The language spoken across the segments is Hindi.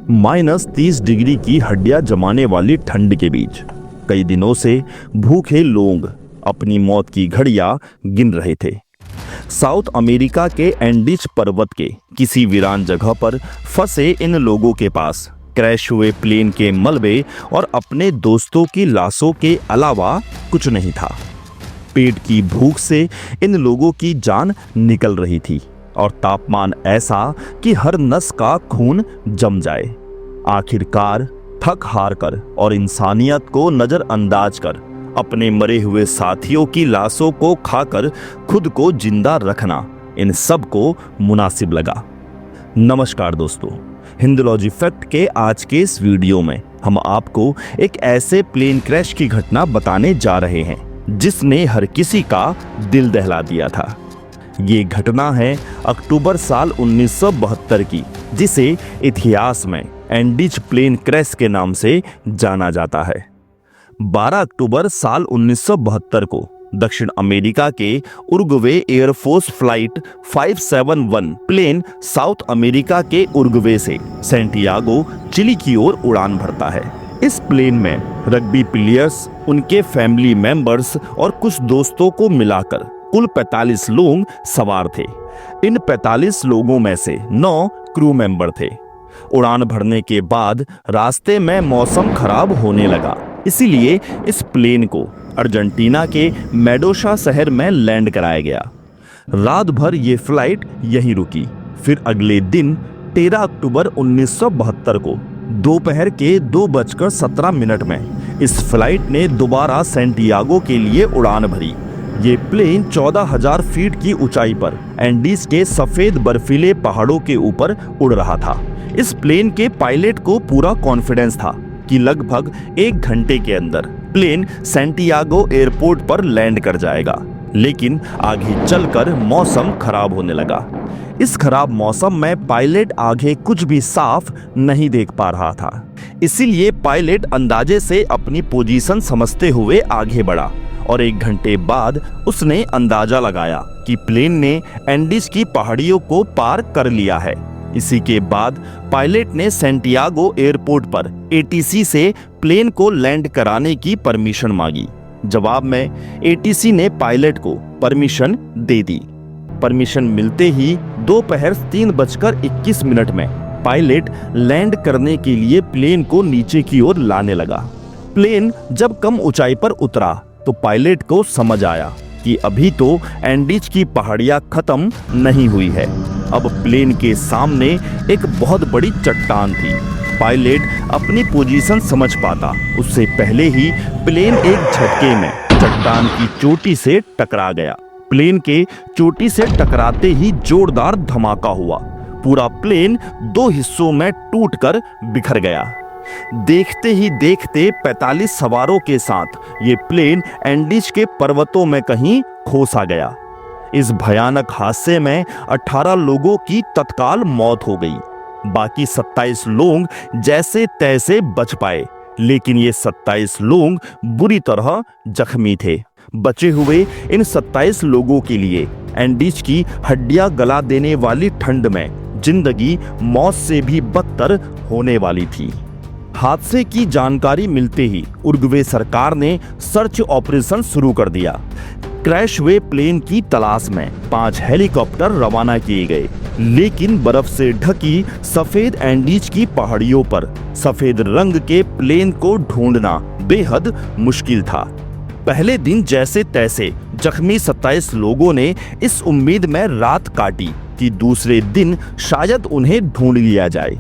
-30 डिग्री की हड्डियां जमाने वाली ठंड के बीच कई दिनों से भूखे लोग अपनी मौत की घड़ियां गिन रहे थे। साउथ अमेरिका के एंडीज पर्वत के किसी वीरान जगह पर फंसे इन लोगों के पास क्रैश हुए प्लेन के मलबे और अपने दोस्तों की लाशों के अलावा कुछ नहीं था। पेट की भूख से इन लोगों की जान निकल रही थी और तापमान ऐसा कि हर नस का खून जम जाए। आखिरकार थक हार कर और इंसानियत को नजरअंदाज कर अपने मरे हुए साथियों की लाशों को खाकर खुद को जिंदा रखना इन सब को मुनासिब लगा। नमस्कार दोस्तों, हिंदुलॉजी फैक्ट के आज के इस वीडियो में हम आपको एक ऐसे प्लेन क्रैश की घटना बताने जा रहे हैं जिसने हर किसी का दिल दहला दिया था। ये घटना है अक्टूबर साल 1972 की, जिसे इतिहास में एंडीज प्लेन क्रैश के नाम से जाना जाता है। 12 अक्टूबर साल 1972 को दक्षिण अमेरिका के Uruguay air force flight 571 plane South America के उरुग्वे से सैंटियागो, चिली की ओर उड़ान भरता है। इस प्लेन में रग्बी प्लेयर्स, उनके फैमिली मेंबर्स और कुछ दोस्तों को मिलाकर कुल 45 लोग सवार थे। इन 45 लोगों में से 9 क्रू मेंबर थे। उड़ान भरने के बाद रास्ते में मौसम खराब होने लगा, इसीलिए इस प्लेन को अर्जेंटीना के मेडोसा शहर में लैंड कराया गया। रात भर ये फ्लाइट यहीं रुकी। फिर अगले दिन 13 अक्टूबर 1972 को दोपहर के 2:17 में इस फ्लाइट ने दोबारा सैंटियागो के लिए उड़ान भरी। ये प्लेन 14,000 फीट की ऊंचाई पर एंडीज के सफेद बर्फीले पहाड़ों के ऊपर उड़ रहा था। इस प्लेन के पायलट को पूरा कॉन्फिडेंस था कि लगभग 1 घंटे के अंदर प्लेन सैंटियागो एयरपोर्ट पर लैंड कर जाएगा, लेकिन आगे चलकर मौसम खराब होने लगा। इस खराब मौसम में पायलट आगे कुछ भी साफ नहीं देख पा रहा था, इसीलिए पायलट अंदाजे से अपनी पोजीशन समझते हुए आगे बढ़ा और 1 घंटे बाद उसने अंदाजा लगाया कि प्लेन ने एंडीज की पहाड़ियों को पार कर लिया है। इसी के बाद पायलट ने सैंटियागो एयरपोर्ट पर एटीसी से प्लेन को लैंड कराने की परमिशन मांगी। जवाब में एटीसी ने पायलट को परमिशन दे दी। परमिशन मिलते ही दोपहर 3:21 में पायलट लैंड करने के लिए प्लेन को नीचे की ओर लाने लगा। प्लेन जब कम ऊंचाई पर उतरा तो पायलट को समझ आया कि अभी तो एंडीज की पहाड़ियां खत्म नहीं हुई है। अब प्लेन के सामने एक बहुत बड़ी चट्टान थी। पायलट अपनी पोजीशन समझ पाता उससे पहले ही प्लेन एक झटके में चट्टान की चोटी से टकरा गया। प्लेन के चोटी से टकराते ही जोरदार धमाका हुआ। पूरा प्लेन 2 हिस्सों में टूटकर बिखर गया। देखते ही देखते 45 सवारों के साथ ये प्लेन एंडीज के पर्वतों में कहीं खो सा गया। इस भयानक हादसे में 18 लोगों की तत्काल मौत हो गई। बाकी 27 लोग जैसे तैसे बच पाए, लेकिन ये 27 लोग बुरी तरह जख्मी थे। बचे हुए इन 27 लोगों के लिए एंडीज की हड्डियां गला देने वाली ठंड में जिंदगी मौत से भी बदतर होने वाली थी। हादसे की जानकारी मिलते ही उरुग्वे सरकार ने सर्च ऑपरेशन शुरू कर दिया। क्रैश हुए प्लेन की तलाश में 5 हेलीकॉप्टर रवाना किए गए, लेकिन बर्फ से ढकी सफेद एंडीज की पहाड़ियों पर सफेद रंग के प्लेन को ढूंढना बेहद मुश्किल था। पहले दिन जैसे तैसे जख्मी 27 लोगों ने इस उम्मीद में रात काटी कि दूसरे दिन शायद उन्हें ढूंढ लिया जाए।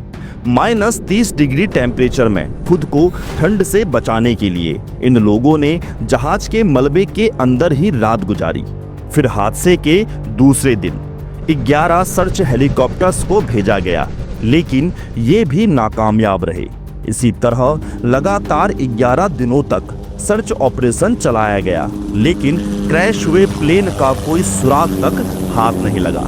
-30 डिग्री टेम्परेचर में खुद को ठंड से बचाने के लिए इन लोगों ने जहाज के मलबे के अंदर ही रात गुजारी। फिर हादसे के दूसरे दिन 11 सर्च हेलीकॉप्टर्स को भेजा गया, लेकिन ये भी नाकामयाब रहे। इसी तरह लगातार 11 दिनों तक सर्च ऑपरेशन चलाया गया, लेकिन क्रैश हुए प्लेन का कोई सुराग तक हाथ नहीं लगा।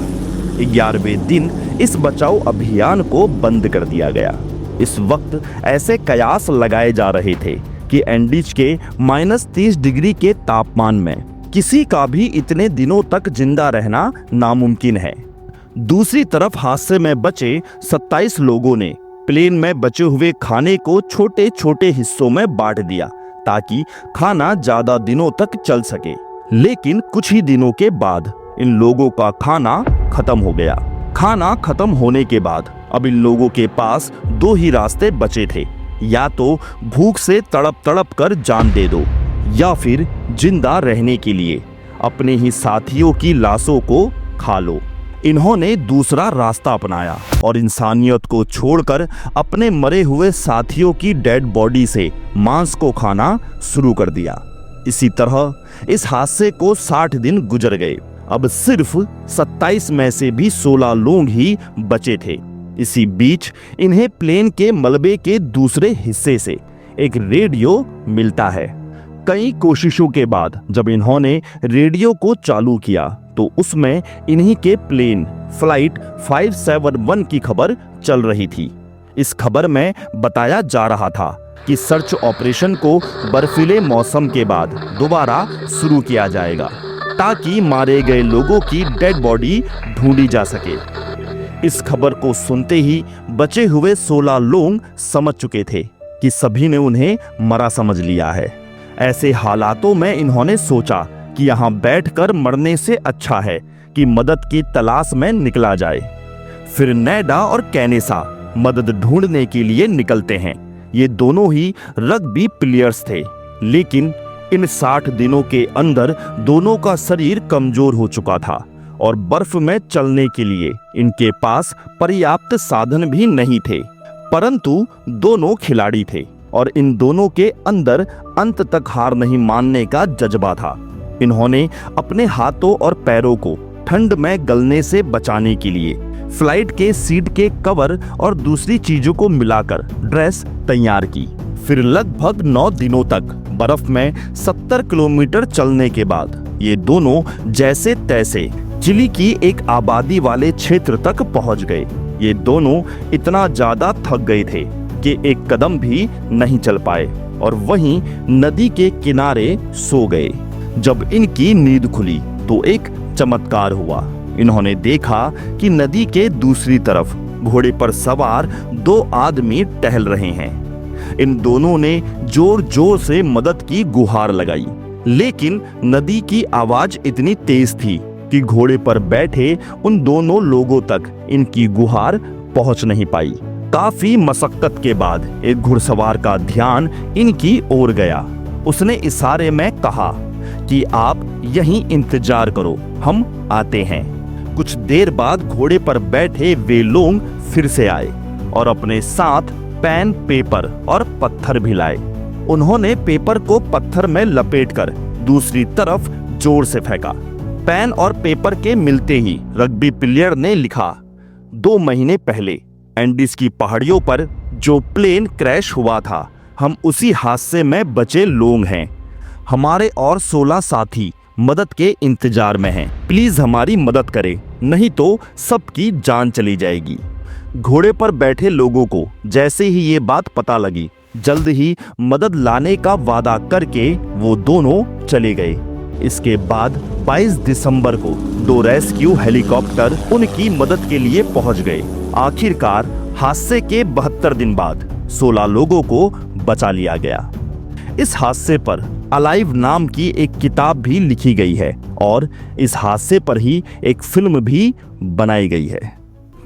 11वें दिन इस बचाव अभियान को बंद कर दिया गया। इस वक्त ऐसे कयास लगाए जा रहे थे कि एंडीज के -30 डिग्री के तापमान में किसी का भी इतने दिनों तक जिंदा रहना नामुमकिन है। दूसरी तरफ हादसे में बचे 27 लोगों ने प्लेन में बचे हुए खाने को छोटे छोटे हिस्सों में बांट दिया ताकि खाना ज्यादा दिनों तक चल सके। लेकिन कुछ ही दिनों के बाद इन लोगों का खाना खत्म हो गया। खाना खत्म होने के बाद अब इन लोगों के पास दो ही रास्ते बचे थे, या तो भूख से तड़प तड़प कर जान दे दो या फिर जिंदा रहने के लिए अपने ही साथियों की लाशों को खा लो। इन्होंने दूसरा रास्ता अपनाया और इंसानियत को छोड़कर अपने मरे हुए साथियों की डेड बॉडी से मांस को खाना शुरू कर दिया। इसी तरह इस हादसे को 60 दिन गुजर गए। अब सिर्फ 27 में से भी 16 लोग ही बचे थे। इसी बीच इन्हें प्लेन के मलबे के दूसरे हिस्से से एक रेडियो मिलता है। कई कोशिशों के बाद जब इन्होंने रेडियो को चालू किया तो उसमें इन्हीं के प्लेन फ्लाइट 571 की खबर चल रही थी। इस खबर में बताया जा रहा था कि सर्च ऑपरेशन को बर्फीले मौसम के बाद दोबारा शुरू किया जाएगा ताकि मारे गए लोगों की डेड बॉडी ढूंढी जा सके। इस खबर को सुनते ही बचे हुए 16 लोग समझ चुके थे कि सभी ने उन्हें मरा समझ लिया है। ऐसे हालातों में इन्होंने सोचा कि यहाँ बैठकर मरने से अच्छा है कि मदद की तलाश में निकला जाए। फिर नेडा और कैनेसा मदद ढूंढने के लिए निकलते हैं। ये दोनों ही रग्बी प्लेयर्स थे, लेकिन इन 60 दिनों के अंदर दोनों का शरीर कमजोर हो चुका था और बर्फ में चलने के लिए इनके पास पर्याप्त साधन भी नहीं थे। परंतु दोनों खिलाड़ी थे और इन दोनों के अंदर अंत तक हार नहीं मानने का जज्बा था। इन्होंने अपने हाथों और पैरों को ठंड में गलने से बचाने के लिए फ्लाइट के सीट के कवर और दूसरी चीजों को मिलाकर ड्रेस तैयार की। फिर लगभग 9 दिनों तक बर्फ में 70 किलोमीटर चलने के बाद ये दोनों जैसे तैसे चिली की एक आबादी वाले क्षेत्र तक पहुंच गए। ये दोनों इतना ज्यादा थक गए थे कि एक कदम भी नहीं चल पाए और वहीं नदी के किनारे सो गए। जब इनकी नींद खुली तो एक चमत्कार हुआ। इन्होंने देखा कि नदी के दूसरी तरफ घोड़े पर सवार 2 आदमी टहल रहे हैं। इन दोनों ने जोर जोर से मदद की गुहार लगाई, लेकिन नदी की आवाज इतनी तेज थी कि घोड़े पर बैठे उन दोनों लोगों तक इनकी गुहार पहुंच नहीं पाई। काफी मशक्कत के बाद एक घुड़सवार का ध्यान इनकी ओर गया। उसने इशारे में कहा कि आप यहीं इंतजार करो, हम आते हैं। कुछ देर बाद घोड़े पर बैठे वे लोग फिर से आए और अपने साथ पेन, पेपर और पत्थर भी लाए। उन्होंने पेपर को पत्थर में लपेटकर दूसरी तरफ जोर से फेंका। पेन और पेपर के मिलते ही रग्बी प्लेयर ने लिखा, 2 महीने पहले एंडीज की पहाड़ियों पर जो प्लेन क्रैश हुआ था, हम उसी हादसे में बचे लोग हैं। हमारे और 16 साथी मदद के इंतजार में हैं। प्लीज हमारी मदद करें, नहीं तो सबकी जान चली जाएगी। घोड़े पर बैठे लोगों को जैसे ही ये बात पता लगी, जल्द ही मदद लाने का वादा करके वो दोनों चले गए। इसके बाद 22 दिसंबर को 2 रेस्क्यू हेलीकॉप्टर उनकी मदद के लिए पहुंच गए। आखिरकार हादसे के 72 दिन बाद 16 लोगों को बचा लिया गया। इस हादसे पर अलाइव नाम की एक किताब भी लिखी गई है और इस हादसे पर ही एक फिल्म भी बनाई गई है।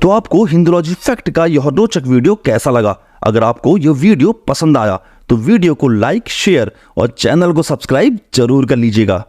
तो आपको हिंदुलॉजी फैक्ट का यह रोचक वीडियो कैसा लगा? अगर आपको यह वीडियो पसंद आया तो वीडियो को लाइक, शेयर और चैनल को सब्सक्राइब जरूर कर लीजिएगा।